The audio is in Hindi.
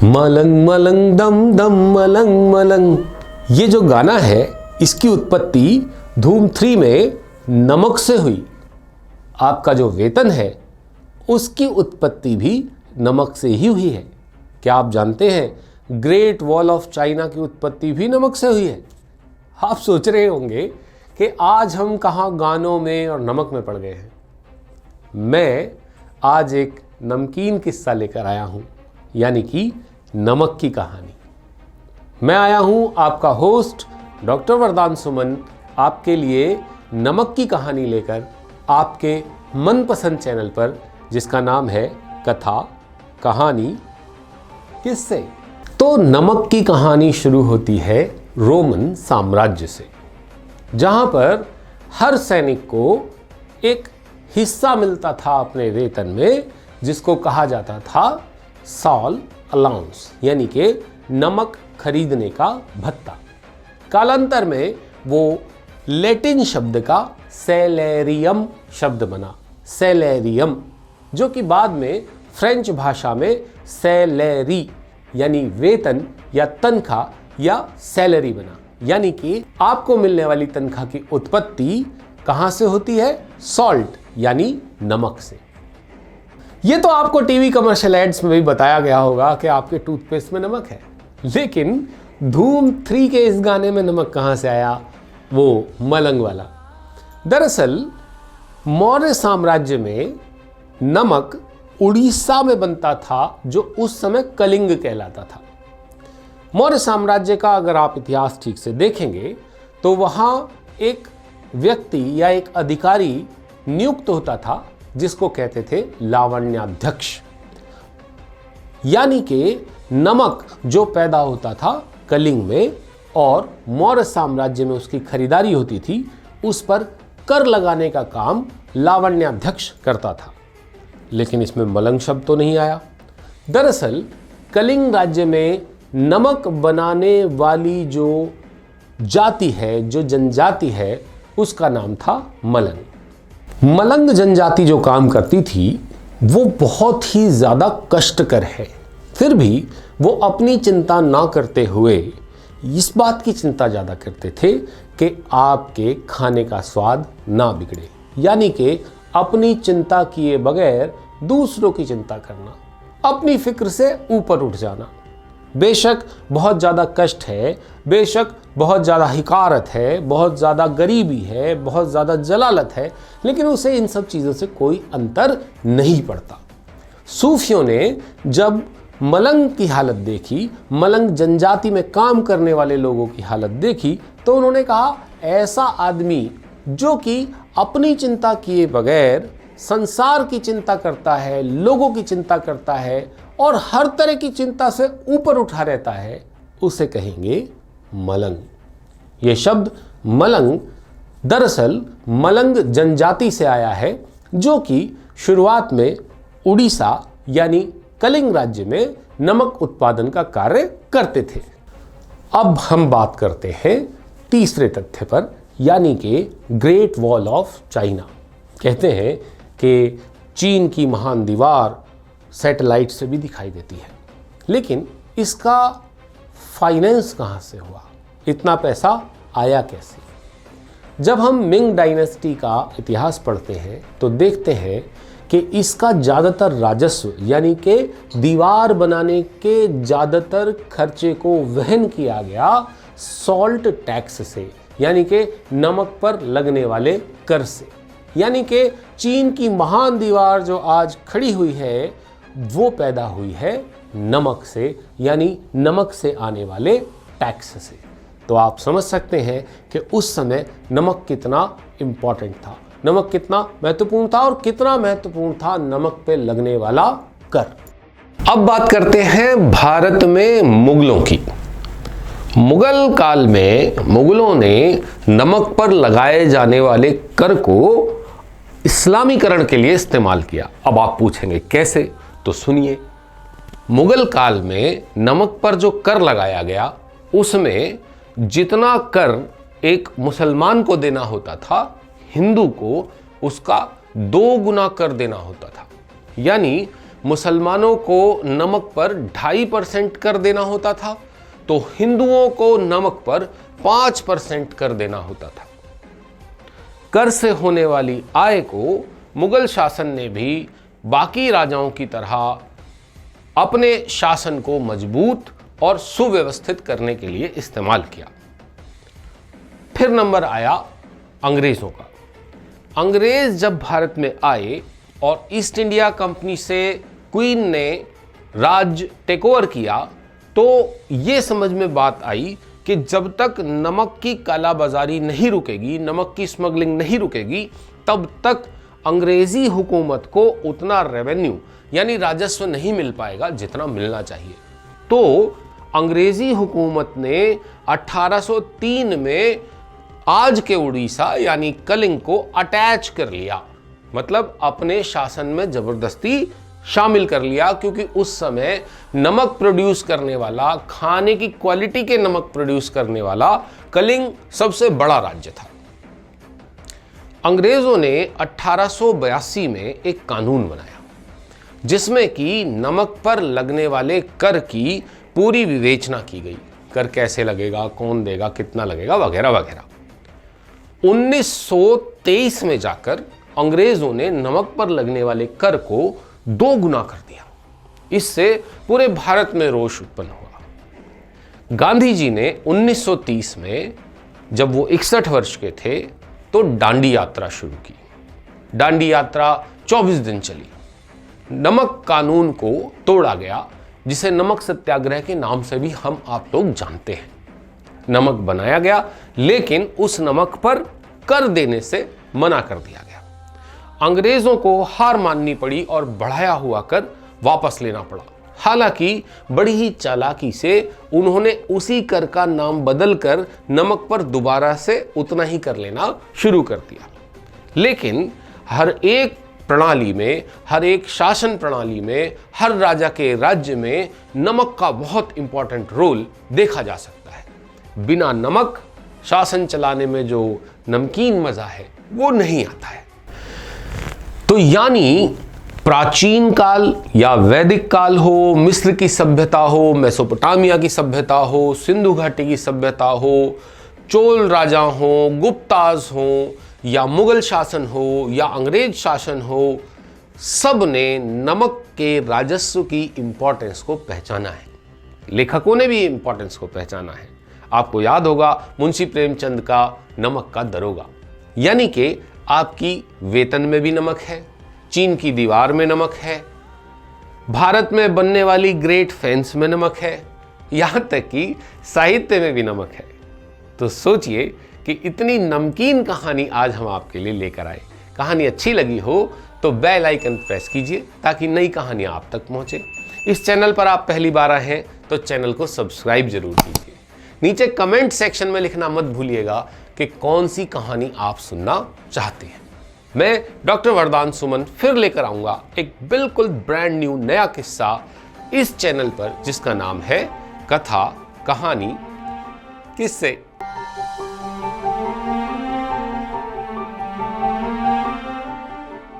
मलंग मलंग दम दम मलंग मलंग, ये जो गाना है इसकी उत्पत्ति धूम 3 में नमक से हुई। आपका जो वेतन है उसकी उत्पत्ति भी नमक से ही हुई है। क्या आप जानते हैं ग्रेट वॉल ऑफ चाइना की उत्पत्ति भी नमक से हुई है? आप सोच रहे होंगे कि आज हम कहाँ गानों में और नमक में पड़ गए हैं। मैं आज एक नमकीन किस्सा लेकर आया हूँ, यानी कि नमक की कहानी। मैं आया हूँ आपका होस्ट डॉक्टर वरदान सुमन, आपके लिए नमक की कहानी लेकर आपके मनपसंद चैनल पर, जिसका नाम है कथा कहानी किस्से। तो नमक की कहानी शुरू होती है रोमन साम्राज्य से, जहाँ पर हर सैनिक को एक हिस्सा मिलता था अपने वेतन में, जिसको कहा जाता था सॉल अलाउंस, यानी कि नमक खरीदने का भत्ता। कालांतर में वो लैटिन शब्द का सैलेरियम शब्द बना, सैलेरियम, जो कि बाद में फ्रेंच भाषा में सैलरी यानी वेतन या तनख्वाह या सैलरी बना। यानी कि आपको मिलने वाली तनख्वाह की उत्पत्ति कहाँ से होती है? सॉल्ट यानी नमक से। ये तो आपको टीवी कमर्शियल एड्स में भी बताया गया होगा कि आपके टूथपेस्ट में नमक है, लेकिन धूम 3 के इस गाने में नमक कहाँ से आया? वो मलंग वाला। दरअसल मौर्य साम्राज्य में नमक उड़ीसा में बनता था, जो उस समय कलिंग कहलाता था। मौर्य साम्राज्य का अगर आप इतिहास ठीक से देखेंगे तो वहाँ एक व्यक्ति या एक अधिकारी नियुक्त होता था, जिसको कहते थे लावण्याध्यक्ष। यानी कि नमक जो पैदा होता था कलिंग में और मौर्य साम्राज्य में उसकी खरीदारी होती थी, उस पर कर लगाने का काम लावण्याध्यक्ष करता था। लेकिन इसमें मलंग शब्द तो नहीं आया। दरअसल कलिंग राज्य में नमक बनाने वाली जो जाति है, जो जनजाति है, उसका नाम था मलंग। मलंग जनजाति जो काम करती थी वो बहुत ही ज़्यादा कष्टकर है। फिर भी वो अपनी चिंता ना करते हुए इस बात की चिंता ज़्यादा करते थे कि आपके खाने का स्वाद ना बिगड़े, यानी कि अपनी चिंता किए बगैर दूसरों की चिंता करना, अपनी फिक्र से ऊपर उठ जाना। बेशक बहुत ज़्यादा कष्ट है, बेशक बहुत ज़्यादा हिकारत है, बहुत ज़्यादा गरीबी है, बहुत ज़्यादा जलालत है, लेकिन उसे इन सब चीज़ों से कोई अंतर नहीं पड़ता। सूफियों ने जब मलंग की हालत देखी, मलंग जनजाति में काम करने वाले लोगों की हालत देखी, तो उन्होंने कहा ऐसा आदमी जो कि अपनी चिंता किए बगैर संसार की चिंता करता है, लोगों की चिंता करता है और हर तरह की चिंता से ऊपर उठा रहता है, उसे कहेंगे मलंग। ये शब्द मलंग दरअसल मलंग जनजाति से आया है, जो कि शुरुआत में उड़ीसा यानी कलिंग राज्य में नमक उत्पादन का कार्य करते थे। अब हम बात करते हैं तीसरे तथ्य पर, यानी कि ग्रेट वॉल ऑफ चाइना। कहते हैं कि चीन की महान दीवार सैटेलाइट से भी दिखाई देती है, लेकिन इसका फाइनेंस कहाँ से हुआ? इतना पैसा आया कैसे? जब हम मिंग डायनेस्टी का इतिहास पढ़ते हैं तो देखते हैं कि इसका ज़्यादातर राजस्व, यानी कि दीवार बनाने के ज़्यादातर खर्चे को वहन किया गया सॉल्ट टैक्स से, यानी कि नमक पर लगने वाले कर से। यानी कि चीन की महान दीवार जो आज खड़ी हुई है वो पैदा हुई है नमक से, यानी नमक से आने वाले टैक्स से। तो आप समझ सकते हैं कि उस समय नमक कितना इम्पॉर्टेंट था, नमक कितना महत्वपूर्ण था और कितना महत्वपूर्ण था नमक पे लगने वाला कर। अब बात करते हैं भारत में मुगलों की। मुगल काल में मुगलों ने नमक पर लगाए जाने वाले कर को इस्लामीकरण के लिए इस्तेमाल किया। अब आप पूछेंगे कैसे? तो सुनिए। मुगल काल में नमक पर जो कर लगाया गया, उसमें जितना कर एक मुसलमान को देना होता था, हिंदू को उसका 2 गुना कर देना होता था। यानी मुसलमानों को नमक पर 2.5% कर देना होता था, तो हिंदुओं को नमक पर 5% कर देना होता था। कर से होने वाली आय को मुगल शासन ने भी बाकी राजाओं की तरह अपने शासन को मजबूत और सुव्यवस्थित करने के लिए इस्तेमाल किया। फिर नंबर आया अंग्रेजों का। अंग्रेज जब भारत में आए और ईस्ट इंडिया कंपनी से क्वीन ने राज टेक ओवर किया, तो ये समझ में बात आई कि जब तक नमक की कालाबाजारी नहीं रुकेगी, नमक की स्मगलिंग नहीं रुकेगी, तब तक अंग्रेजी हुकूमत को उतना रेवेन्यू यानी राजस्व नहीं मिल पाएगा जितना मिलना चाहिए। तो अंग्रेजी हुकूमत ने 1803 में आज के उड़ीसा यानी कलिंग को अटैच कर लिया, मतलब अपने शासन में जबरदस्ती शामिल कर लिया, क्योंकि उस समय नमक प्रोड्यूस करने वाला, खाने की क्वालिटी के नमक प्रोड्यूस करने वाला कलिंग सबसे बड़ा राज्य था। अंग्रेजों ने 1882 में एक कानून बनाया जिसमें कि नमक पर लगने वाले कर की पूरी विवेचना की गई। कर कैसे लगेगा, कौन देगा, कितना लगेगा, वगैरह वगैरह। 1923 में जाकर अंग्रेजों ने नमक पर लगने वाले कर को 2 गुना कर दिया। इससे पूरे भारत में रोष उत्पन्न हुआ। गांधी जी ने 1930 में, जब वो 61 वर्ष के थे, तो दांडी यात्रा शुरू की। दांडी यात्रा 24 दिन चली। नमक कानून को तोड़ा गया, जिसे नमक सत्याग्रह के नाम से भी हम आप लोग जानते हैं। नमक बनाया गया, लेकिन उस नमक पर कर देने से मना कर दिया गया। अंग्रेजों को हार माननी पड़ी और बढ़ाया हुआ कर वापस लेना पड़ा। हालांकि बड़ी ही चालाकी से उन्होंने उसी कर का नाम बदलकर नमक पर दोबारा से उतना ही कर लेना शुरू कर दिया। लेकिन हर एक प्रणाली में, हर एक शासन प्रणाली में, हर राजा के राज्य में नमक का बहुत इंपॉर्टेंट रोल देखा जा सकता है। बिना नमक शासन चलाने में जो नमकीन मजा है वो नहीं आता है। तो यानी प्राचीन काल या वैदिक काल हो, मिस्र की सभ्यता हो, मेसोपोटामिया की सभ्यता हो, सिंधु घाटी की सभ्यता हो, चोल राजा हो, गुप्ताज हो, या मुगल शासन हो, या अंग्रेज शासन हो, सब ने नमक के राजस्व की इंपॉर्टेंस को पहचाना है। लेखकों ने भी इंपॉर्टेंस को पहचाना है। आपको याद होगा मुंशी प्रेमचंद का नमक का दरोगा, यानी कि आपकी वेतन में भी नमक है, चीन की दीवार में नमक है, भारत में बनने वाली ग्रेट फेंस में नमक है, यहां तक कि साहित्य में भी नमक है। तो सोचिए कि इतनी नमकीन कहानी आज हम आपके लिए लेकर आए। कहानी अच्छी लगी हो तो बेल आइकन प्रेस कीजिए ताकि नई कहानियां आप तक पहुंचे। इस चैनल पर आप पहली बार आए हैं तो चैनल को सब्सक्राइब जरूर कीजिए। नीचे कमेंट सेक्शन में लिखना मत भूलिएगा कि कौन सी कहानी आप सुनना चाहते हैं। मैं डॉक्टर वरदान सुमन फिर लेकर आऊंगा एक बिल्कुल ब्रांड न्यू नया किस्सा इस चैनल पर, जिसका नाम है कथा, कहानी, किस्से।